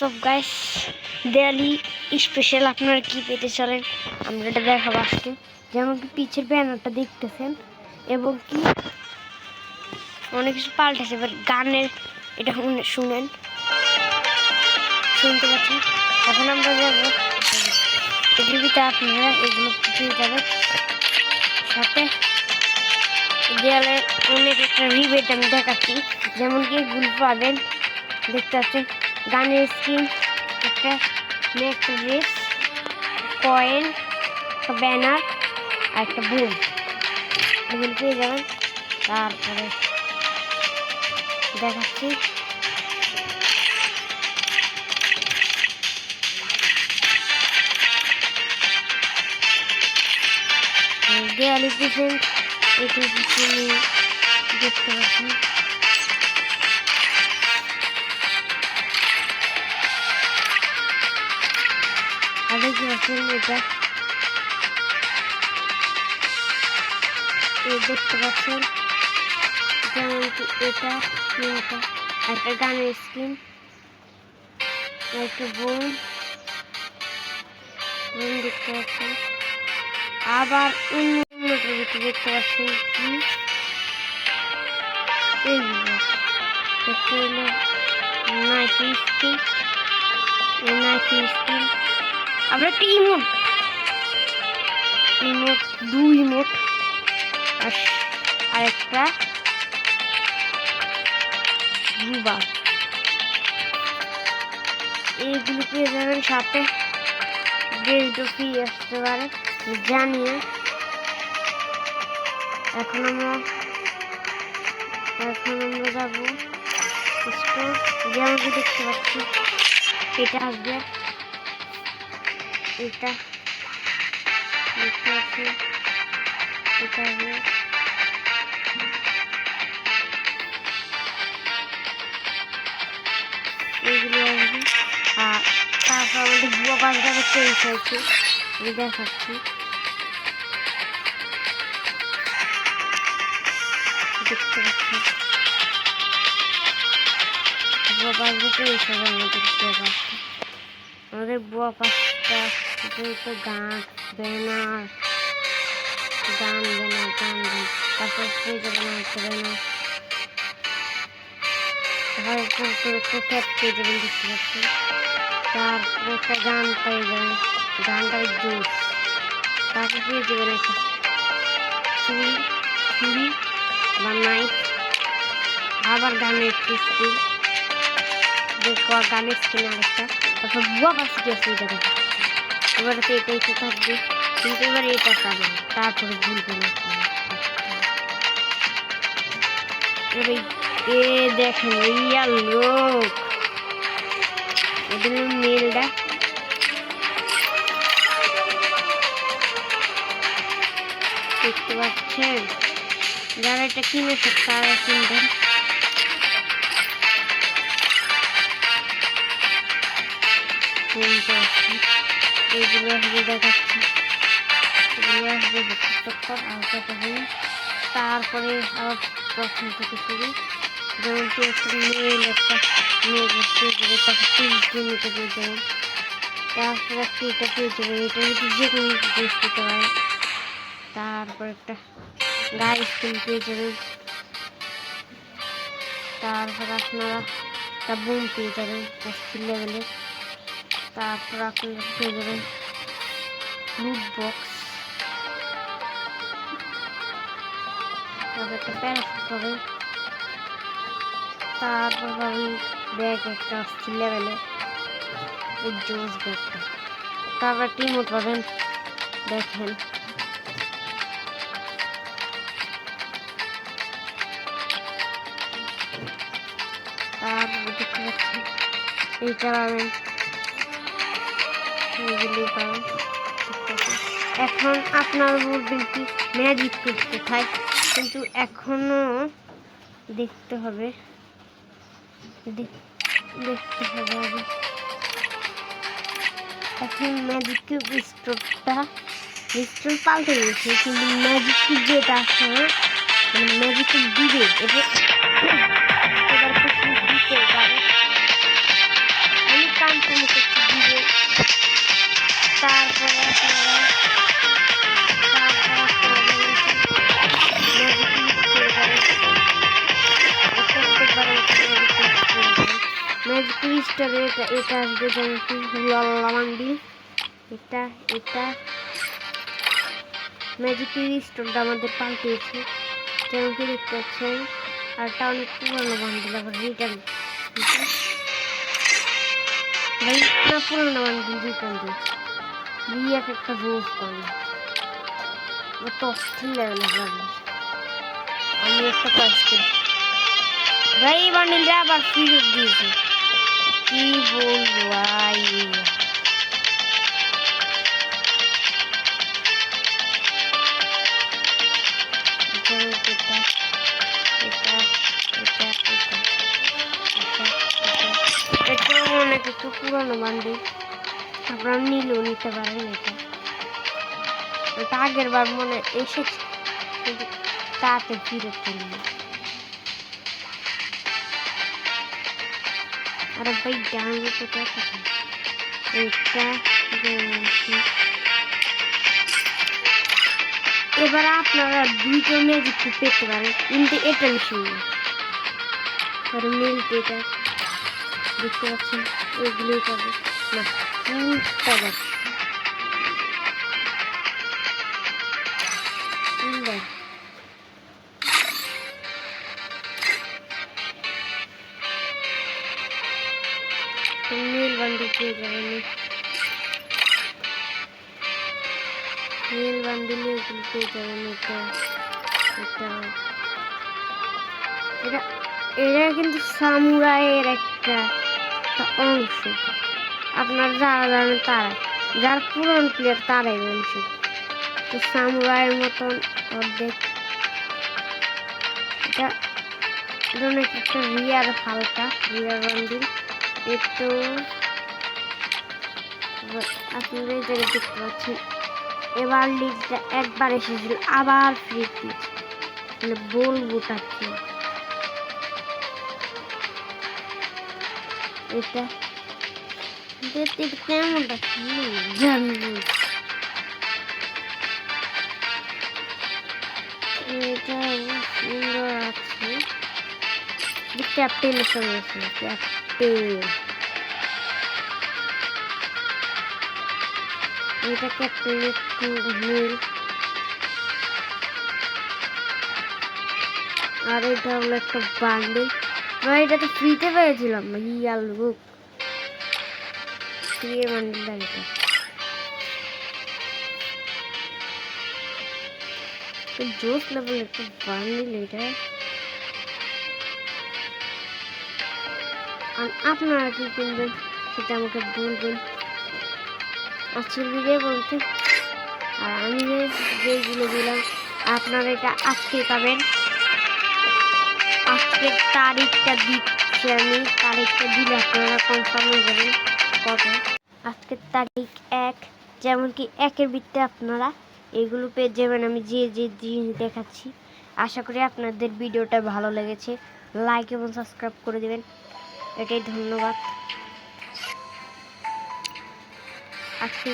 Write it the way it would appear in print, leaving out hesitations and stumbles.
সব guys দেয়ালি special আপনারা কি পেতে চলেন আমরা এটা দেখাবো আজকে। যেমন কি পিছের ব্যানারটা দেখতেছেন এবং কি অনেক কিছু পাল্টেছে। এবার গানের এটা শুনেন, শুনতে পাচ্ছেন। এখন আমরা যাবো পৃথিবীতে, আপনারা এগুলো পেয়ে যাবেন। সাথে দেয়ালে অনেক একটা রিবেট আমি দেখাচ্ছি। যেমন কি এগুলো পাবেন, দেখতে পাচ্ছেন গানের স্ক্রিন, একটা নেকলেস, কয়েন, একটা ব্যানার আর একটা বুম, এগুলো পেয়ে যাবেন। তারপরে দেখাচ্ছি দেয়ালি প্রেজেন্ট, এটি পিছনে দেখতে পাচ্ছেন। আর দেখতে পাচ্ছেন এটা দেখতে পাচ্ছেন, যেমন কি এটা একটা গানের স্ক্রিন, একটা বোম দেখতে পাচ্ছেন। আবার অন্যটার ভিতরে দেখতে পাচ্ছেন কি এইগুলো একটা হলো নাইকি স্কিন, আবার একটা ইমোট, দুই ইমোট আর একটা রুবা, এইগুলো পেয়ে যাবেন। সাথে ড্রেসটা ফ্রি আসতে পারে জানিয়ে। এখন আমরা যাবো স্টোর। যেমন কি দেখতে পাচ্ছি এটা আসবে, এটা দেখতে পাচ্ছি এটা আসবে। এইগুলো আসবে। আর তারপর আমাদের বুয়া পাঁচটা চেঞ্জ হয়েছে, আমি দেখাচ্ছি। দেখতে পাচ্ছি বুয়া পাঁচটা চেঞ্জ হবে আমাদের বুয়া পাঁচটা গান ব্যানার, তারপর পেয়ে যাবেন একটা ব্যানার, একটা ট্যাপ পেয়ে যাবেন, দেখতে পাচ্ছেন। তারপরে একটা গান পেয়ে যাবেন, গানটার জুস। তারপর পেয়ে যাবেন একটা ছুরি বা নাইফ, আবার গানের স্ক্রিন, গানের স্ক্রিন আরেকটা। তারপর বুয়া পাশে গেছে, এটা দেখা এবার এটাই তো থাকবে, কিন্তু এবার এটা পাবে। তারপরে ভুলবে না এ দেখেন রিয়াল লোক, এদের মেলটা দেখতে পাচ্ছেন। যারা এটা কিনেছে তারা কিনবেন। এইগুলো আসবে দেখাচ্ছি, এগুলো আসবে তারপরে আবার প্রথম থেকে শুরু। যেমন কি একটা মেল, একটা মেয়ে তাকে 30 দিন নিতে পেয়ে যাবেন। তারপর একটা এটা পেয়ে যাবেন, এটা যদি যে কোনো জিনিস পেতে পারে। তারপর একটা গাড়ি স্কিন পেয়ে যাবেন। তারপর আপনারা একটা বুম পেয়ে যাবেন 80 লেভেলের। তারপর আপনারা পেয়ে যাবেন লুট বক্স, তারপর একটা প্যারাশুট পাবেন। তারপর পাবেন ব্যাগ একটা 80 লেভেলের, এই জোস ব্যাগটা। তারপর টিমোট পাবেন, দেখেন। তারপর দেখতে পাচ্ছি এইটা পাবেন, এইগুলি পাবেন। এখন আপনার বলবেন কি ম্যাজিক কোথায়, কিন্তু এখনো দেখতে হবে এখন ম্যাজিক কিউব স্টোর পাল্টে গেছে, কিন্তু ম্যাজিক কিউব যেটা আছে মানে ম্যাজিক কিউব দিবে এটা এবার দিতে পারে। আমি ম্যাজিক ক্রিস্টাল এটা আসবে যেমন কি লাল্লা বান্ডিল, এটা ম্যাজিক ক্রিস্টালটা আমাদের পাল্টিয়েছে যেমন কি দেখতে পাচ্ছেন। আর এটা অনেক পুরোনো বান্ডিল, আবার রিটার্ন ভাই না পুরোনো বান্ডিল রিটার্ন দিয়েছে একটা রোজ বান্ডিল তো অস্থির লেভেল লাগবে। আমি একটা কাজ করি ভাই, এই বান্ডিলটা আবার ফেরত দিয়েছি, কি বলবো ভাই। এটা অনেক একটু পুরোনো বান্ডিল, আপনারা নিলেও নিতে পারেন। এটা আগের বার মনে এসেছে কিন্তু তাতে ফিরত চলবে। আরে ভাই ডাউন কোথায় থাকে এটা। এবার আপনারা দুইটা ম্যাজিক পেতে পারেন কিন্তু এটা মেশিন আর মিল্ক এটা দেখতে পাচ্ছেন এগুলোই পাবে না ফুলটা যাচ্ছে নীল বান্ডিল পেয়ে যাবেন, নীল বান্ডিল এগুলো পেয়ে যাবেন। এটা কিন্তু সামুরাইয়ের একটা অংশ, আপনার যারা জানেন তারা, যার পুরনো প্লেয়ার তারাই অংশ। তো সামুরাইয়ের মতন অর্ধেক এটা অনেক একটা রিয়ার হালকা রিয়ার বান্ডিল। একটু আপনারা এই জায়গায় দেখতে পাচ্ছেন এবার লিগটা একবার এসেছিল আবার ফ্রি দিয়েছে, মানে বলবো তাকে এটা দেখতে কেমনটা জানবো। এটা সুন্দর আছে, ক্যাপ্টেনের সঙ্গে আছে ক্যাপ্টেন, এটা ক্যাপ্টেনের নীল। আর এটা হলো একটা বান্ডিল, এটা তো ফ্রিতে পেয়েছিলাম ইয়াল বুক ফ্রি বান্ডিলটা। এটা জোস লেভেল একটা বান্ডিল এটা। আর আপনারা কি কিনবেন সেটা আমাকে বলবেন আজকের ভিডিও বলতে। আর আমি যেগুলো দিলাম আপনারা এটা আজকে পাবেন, আজকের তারিখটা দিচ্ছি আমি, তারিখটা দিলে আপনারা কনফার্ম হয়ে যাবেন কত। আজকের তারিখ 1, যেমন কি 1-এর ভিতরে আপনারা এগুলো পেয়ে যাবেন আমি যে জিনিস দেখাচ্ছি। আশা করি আপনাদের ভিডিওটা ভালো লেগেছে, লাইক এবং সাবস্ক্রাইব করে দেবেন, এটাই ধন্যবাদ। আজকে